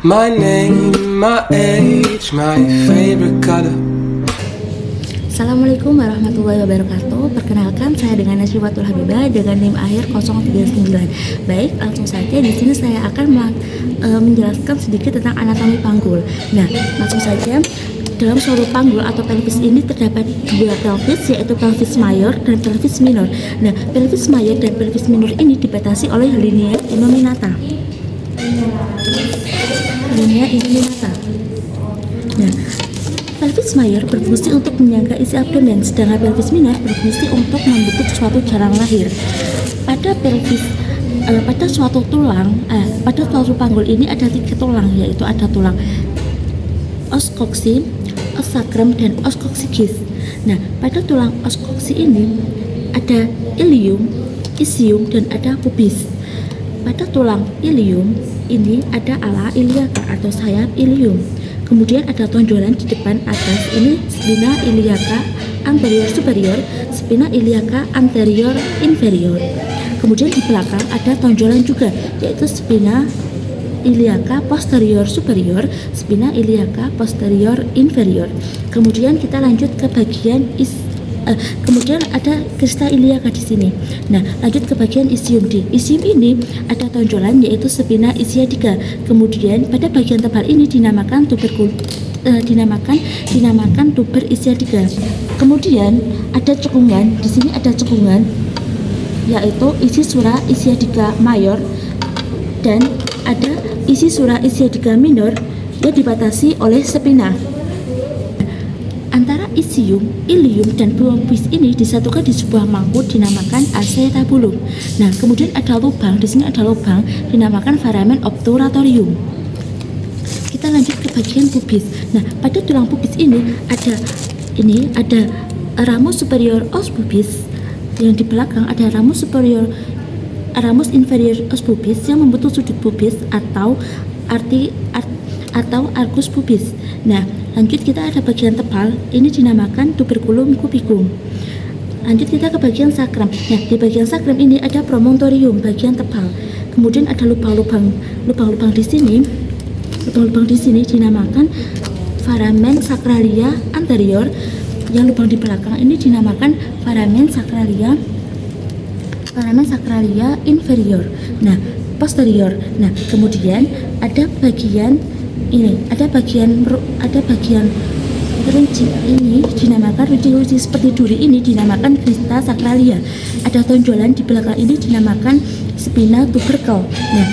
My name, my age, my favorite color. Assalamualaikum warahmatullahi wabarakatuh. Perkenalkan, saya dengan Nasriwatul Habibah dengan NIM akhir 039. Baik, langsung saja di sini saya akan menjelaskan sedikit tentang anatomi panggul. Nah, langsung saja. Dalam suatu panggul atau pelvis ini terdapat dua pelvis, yaitu pelvis mayor dan pelvis minor. Nah, pelvis mayor dan pelvis minor ini dibatasi oleh linea innominata. Nah, pelvis mayor berfungsi untuk menyangga isi abdomen, sedangkan pelvis minor berfungsi untuk membentuk suatu jalan lahir. Pada suatu panggul ini ada 3 tulang, yaitu ada tulang os coxae, os sacrum, dan os coccygeus. Nah, pada tulang os coxae ini ada ilium, isium, dan ada pubis. Pada tulang ilium ini ada ala iliaca atau sayap ilium. Kemudian ada tonjolan di depan atas, ini spina iliaca anterior superior, spina iliaca anterior inferior. Kemudian di belakang ada tonjolan juga, yaitu spina iliaca posterior superior, spina iliaca posterior inferior. Kemudian kita lanjut ke bagian kemudian ada crista iliaca di sini. Nah, lanjut ke bagian isium. Di isium ini ada tonjolan, yaitu spina ischiadica. Kemudian pada bagian tebal ini dinamakan tuber ischiadica. Kemudian ada cekungan. Di sini ada cekungan, yaitu isi sura ischiadica mayor, dan ada isi sura ischiadica minor yang dibatasi oleh spina. Antara isium, ilium, dan pubis ini disatukan di sebuah mangkuk dinamakan acetabulum. Nah, kemudian ada lubang, di sini ada lubang dinamakan foramen obturatorium. Kita lanjut ke bagian pubis. Nah, pada tulang pubis ini ada ramus superior os pubis, yang di belakang ada ramus inferior os pubis yang membentuk sudut pubis atau arcus pubis. Nah, lanjut kita ada bagian tebal, ini dinamakan tuberculum cubicum. Lanjut kita ke bagian sakrum. Nah, di bagian sakrum ini ada promontorium, bagian tebal. Kemudian ada lubang-lubang di sini. Lubang-lubang di sini dinamakan foramen sacralia anterior. Yang lubang di belakang ini dinamakan foramen sacralia inferior. Nah, posterior. Nah, kemudian ada bagian rinci ini dinamakan rinci seperti duri, ini dinamakan crista sacralia. Ada tonjolan di belakang ini dinamakan spina tubercle. Nah,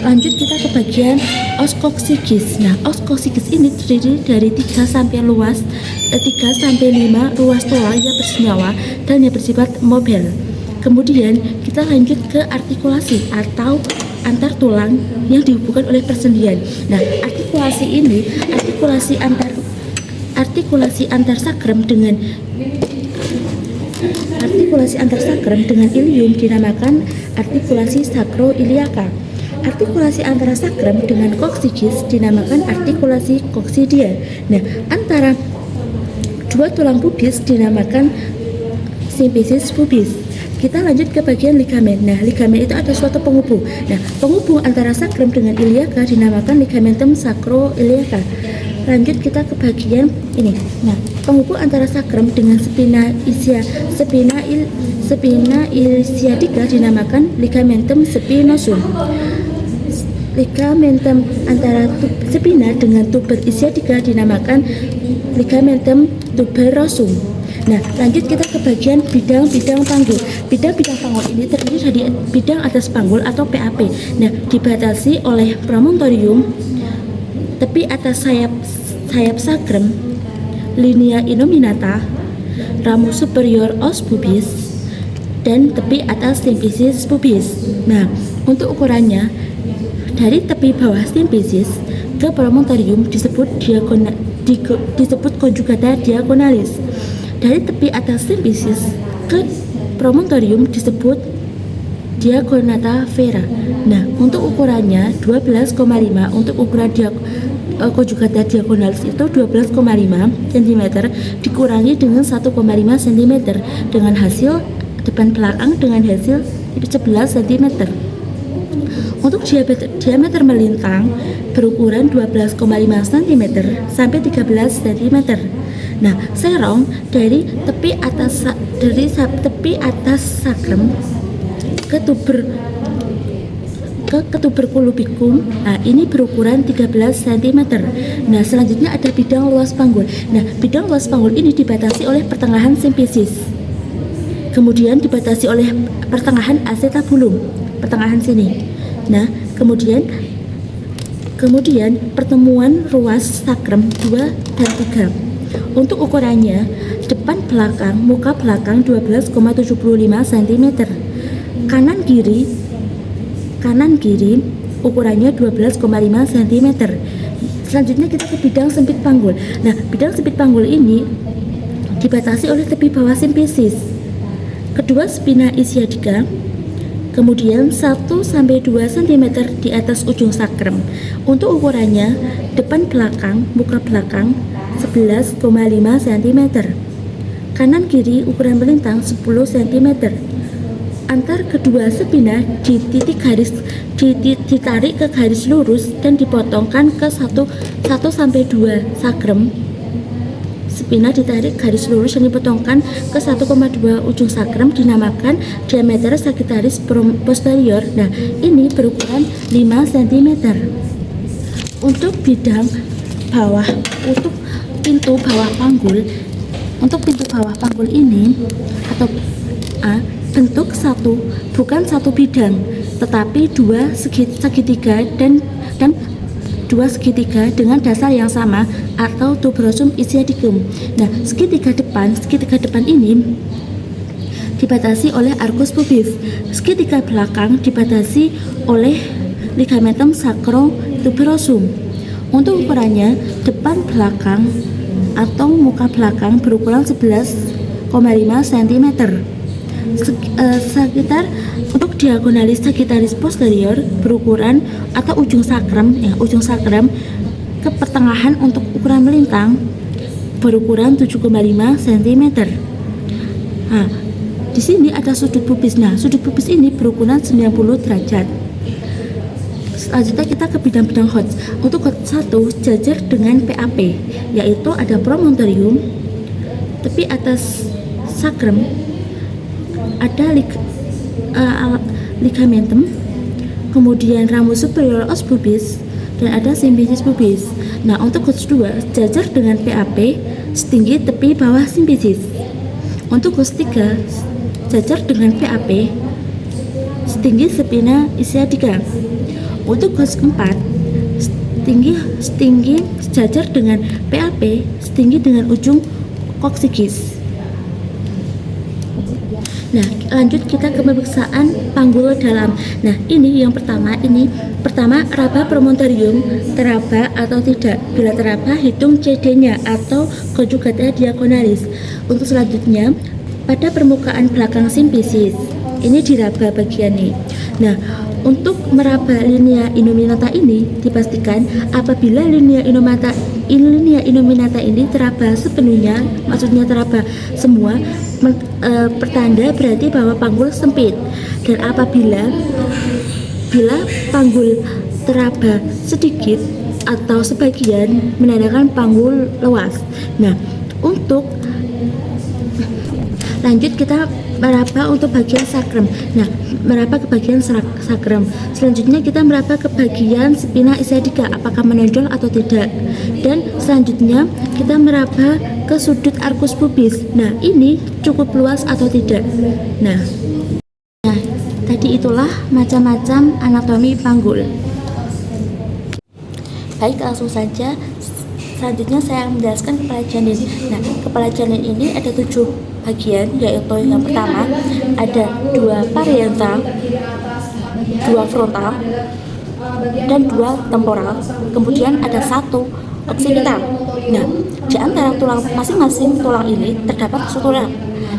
lanjut kita ke bagian os coccygeus. Nah, os coccygeus ini terdiri dari 3 sampai 5 ruas tulang yang bersenyawa dan yang bersifat mobil. Kemudian kita lanjut ke artikulasi atau antar tulang yang dihubungkan oleh persendian. Nah, artikulasi antar sakrum dengan ilium dinamakan artikulasi sacroiliaca. Artikulasi antara sakrum dengan coccygeus dinamakan artikulasi coccygeal. Nah, antara dua tulang pubis dinamakan symphysis pubis. Kita lanjut ke bagian ligamen. Nah, ligamen itu ada suatu penghubung. Nah, penghubung antara sakrum dengan iliaca dinamakan ligamentum sacroiliaca. Lanjut kita ke bagian ini. Nah, penghubung antara sakrum dengan spina ischiadica dinamakan ligamentum spinosum. Ligamentum antara spina dengan tuber ischiadica dinamakan ligamentum tuberosum. Nah, lanjut kita ke bagian bidang-bidang panggul. Bidang-bidang panggul ini terdiri dari bidang atas panggul atau PAP. Nah, dibatasi oleh promontorium, tepi atas sayap sakrum, linea innominata, ramus superior os pubis, dan tepi atas symphysis pubis. Nah, untuk ukurannya dari tepi bawah symphysis ke promontorium disebut conjugata diagonalis. Dari tepi atas symphysis ke promontorium disebut diagonata vera. Nah, untuk ukurannya 12,5, untuk ukuran conjugata diagonalis itu 12,5 cm dikurangi dengan 1,5 cm dengan hasil depan belakang dengan hasil 11 cm. Untuk diameter melintang berukuran 12,5 cm sampai 13 cm. Nah, serong dari tepi atas sakrem ke tuberculum. Nah, ini berukuran 13 cm. Nah, selanjutnya ada bidang luas panggul. Nah, bidang luas panggul ini dibatasi oleh pertengahan simfisis. Kemudian dibatasi oleh pertengahan acetabulum, pertengahan sini. Nah, kemudian pertemuan ruas sakrem 2 dan 3. Untuk ukurannya, depan belakang, muka belakang 12,75 cm. Kanan kiri ukurannya 12,5 cm. Selanjutnya kita ke bidang sempit panggul. Nah, bidang sempit panggul ini dibatasi oleh tepi bawah simfisis, kedua spina ischiadica, kemudian 1-2 cm di atas ujung sakrem. Untuk ukurannya, depan belakang, muka belakang 11,5 cm. Kanan kiri ukuran melintang 10 cm. Antar kedua spina ditarik ke garis lurus dan dipotongkan ke 1-2 sakrem. Spina ditarik garis lurus dan dipotongkan ke 1,2 ujung sakrem, dinamakan diameter sagittaris posterior. Nah, ini berukuran 5 cm. Untuk bidang bawah, untuk pintu bawah panggul, ini atau A, bentuk bukan satu bidang, tetapi dua segitiga dan dua segitiga dengan dasar yang sama atau tuberosum ischiadicum. Nah, segitiga depan ini dibatasi oleh arcus pubis. Segitiga belakang dibatasi oleh ligamentum sacrotuberosum. Untuk ukurannya, depan belakang atau muka belakang berukuran 11,5 cm. Sekitar untuk diagonalis sagittaris posterior berukuran atau ujung sakrem ke pertengahan untuk ukuran melintang berukuran 7,5 cm. Nah, di sini ada sudut pubis. Nah, sudut pubis ini berukuran 90 derajat. Selanjutnya kita ke bidang-bidang HOTS. Untuk HOTS 1 jajar dengan PAP, yaitu ada promontorium, tepi atas sakrem, ada ligamentum, kemudian ramus superior os pubis, dan ada simfisis pubis. Nah, untuk HOTS 2 jajar dengan PAP setinggi tepi bawah simfisis. Untuk HOTS 3 jajar dengan PAP setinggi spina ischiadica. Untuk HOTS 4 setinggi sejajar dengan PAP setinggi dengan ujung koksikis. Nah, lanjut kita ke pemeriksaan panggul dalam. Nah, ini yang pertama raba promontorium teraba atau tidak. Bila teraba, hitung CD-nya atau conjugata diagonalis. Untuk selanjutnya, pada permukaan belakang simfisis, ini diraba bagian ini. Nah, untuk meraba linea innominata ini dipastikan apabila linea innominata ini teraba sepenuhnya, maksudnya teraba semua, pertanda berarti bahwa panggul sempit. Dan apabila panggul teraba sedikit atau sebagian, menandakan panggul luas. Nah, untuk lanjut kita meraba untuk bagian sakrem. Nah, meraba ke bagian sakrem. Selanjutnya kita meraba ke bagian spina ischiadica, apakah menonjol atau tidak. Dan selanjutnya kita meraba ke sudut arcus pubis. Nah, ini cukup luas atau tidak. Nah, tadi itulah macam-macam anatomi panggul. Baik, langsung saja. Selanjutnya saya menjelaskan kepala janin. Nah, kepala janin ini ada 7 bagian, yaitu yang pertama ada 2 parietal, 2 frontal, dan 2 temporal. Kemudian ada 1 occipital. Nah, di antara tulang masing-masing tulang ini terdapat sutura.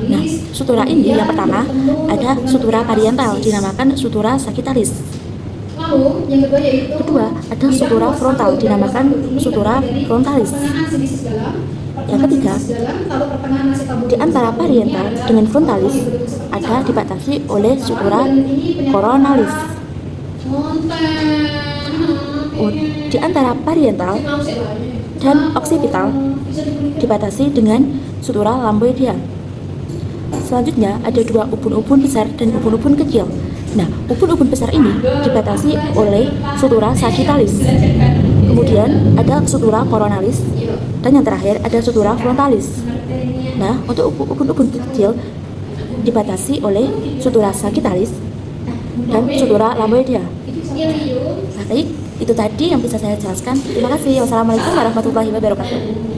Nah, sutura ini yang pertama ada sutura parietal, dinamakan sutura sagittaris. Lalu yang kedua yaitu ada sutura frontal, dinamakan sutura frontalis. Yang ketiga, di antara parietal dengan frontalis ada dibatasi oleh sutura coronalis. Di antara parietal dan oksipital dibatasi dengan sutura lamboidea. Selanjutnya ada dua ubun-ubun besar dan ubun-ubun kecil. Nah, ubun-ubun besar ini dibatasi oleh sutura sagittalis. Kemudian ada sutura coronalis dan yang terakhir ada sutura frontalis. Nah, untuk ubun-ubun kecil dibatasi oleh sutura sagittalis dan sutura lamboidea. Baik, itu tadi yang bisa saya jelaskan. Terima kasih. Wassalamualaikum warahmatullahi wabarakatuh.